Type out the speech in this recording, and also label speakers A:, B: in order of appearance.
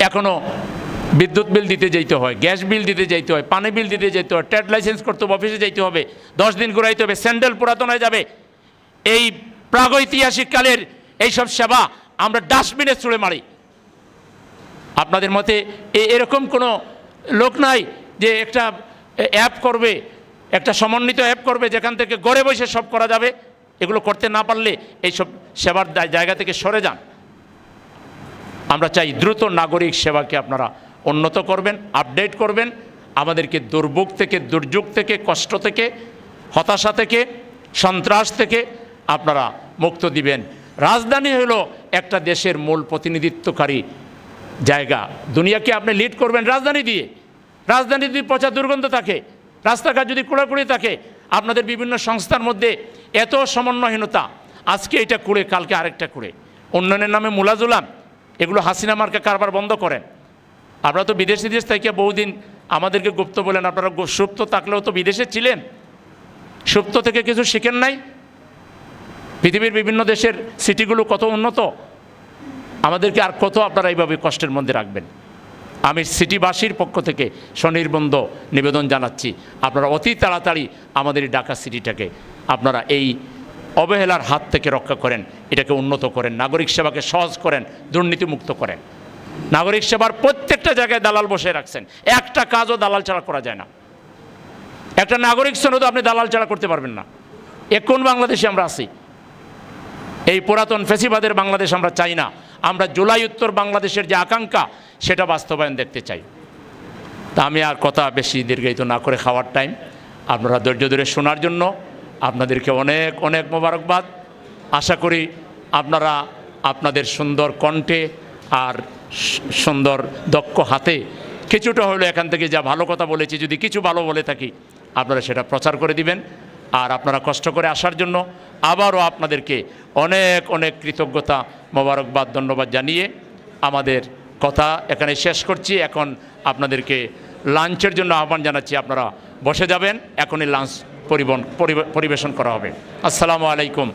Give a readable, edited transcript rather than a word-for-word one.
A: এখনও বিদ্যুৎ বিল দিতে যেতে হয়, গ্যাস বিল দিতে যেতে হয়, পানি বিল দিতে যেতে হয়, ট্রেড লাইসেন্স করতে হবে, অফিসে যেতে হবে, 10 দিন ঘুরাইতে হবে, স্যান্ডেল পুরাতন হয়ে যাবে। এই প্রাগৈতিহাসিক কালের এইসব সেবা আমরা ডাস্টবিনে ছুঁড়ে মারি। আপনাদের মতে এরকম কোনো লোক নাই যে একটা অ্যাপ করবে, একটা সমন্বিত অ্যাপ করবে যেখান থেকে ঘরে বসে সব করা যাবে? এগুলো করতে না পারলে এইসব সেবার জায়গা থেকে সরে যান। আমরা চাই দ্রুত নাগরিক সেবাকে আপনারা উন্নত করবেন, আপডেট করবেন, আমাদেরকে দুর্ভোগ থেকে, দুর্যোগ থেকে, কষ্ট থেকে, হতাশা থেকে, সন্ত্রাস থেকে আপনারা মুক্ত দিবেন। রাজধানী হলো একটা দেশের মূল প্রতিনিধিত্বকারী জায়গা। দুনিয়াকে আপনি লিড করবেন রাজধানী দিয়ে। রাজধানী যদি পচা দুর্গন্ধ থাকে, রাস্তাঘাট যদি কুড়াকুড়ি থাকে, আপনাদের বিভিন্ন সংস্থার মধ্যে এত সমন্বয়হীনতা, আজকে এটা কুড়ে কালকে আরেকটা কুড়ে, উন্নয়নের নামে মুলাজুলাম, এগুলো হাসিনা মার্কা কারবার বন্ধ করেন। আপনারা তো বিদেশ থেকে বহুদিন আমাদেরকে গুপ্ত বলেন, আপনারা সুপ্ত থাকলেও তো বিদেশে ছিলেন, সুপ্ত থেকে কিছু শিখেন নাই? পৃথিবীর বিভিন্ন দেশের সিটিগুলো কত উন্নত, আমাদেরকে আর কত আপনারা এইভাবে কষ্টের মধ্যে রাখবেন? আমি সিটিবাসীর পক্ষ থেকে স্বনির্বন্ধ নিবেদন জানাচ্ছি, আপনারা অতি তাড়াতাড়ি আমাদের এই ঢাকা সিটিটাকে আপনারা এই অবহেলার হাত থেকে রক্ষা করেন, এটাকে উন্নত করেন, নাগরিক সেবাকে সহজ করেন, দুর্নীতিমুক্ত করেন। নাগরিক সেবার প্রত্যেকটা জায়গায় দালাল বসে রাখছেন, একটা কাজও দালাল ছাড়া করা যায় না। একটা নাগরিক সনদ আপনি দালাল ছাড়া করতে পারবেন না। কোন বাংলাদেশে আমরা আছি? এই পুরাতন ফ্যাসিবাদের বাংলাদেশ আমরা চাই না। আমরা জুলাই উত্তর বাংলাদেশের যে আকাঙ্ক্ষা সেটা বাস্তবায়ন দেখতে চাই। তা আমি আর কথা বেশি দীর্ঘায়িত না করে, খাওয়ার টাইম, আপনারা ধৈর্য ধরে শোনার জন্য আপনাদেরকে অনেক অনেক মোবারকবাদ। আশা করি আপনারা আপনাদের সুন্দর কণ্ঠে আর সুন্দর দক্ষ হাতে কিছুটা হলো এখান থেকে যা ভালো কথা বলেছি, যদি কিছু ভালো বলে থাকি আপনারা সেটা প্রচার করে দিবেন। আর আপনারা কষ্ট করে আসার জন্য আবারও আপনাদেরকে অনেক অনেক কৃতজ্ঞতা, মোবারকবাদ, ধন্যবাদ জানিয়ে আমাদের কথা এখানে শেষ করছি। এখন আপনাদেরকে লাঞ্চের জন্য আহ্বান জানাচ্ছি, আপনারা বসে যাবেন, এখনই লাঞ্চ পরিবেশন করা হবে। আসসালামু আলাইকুম।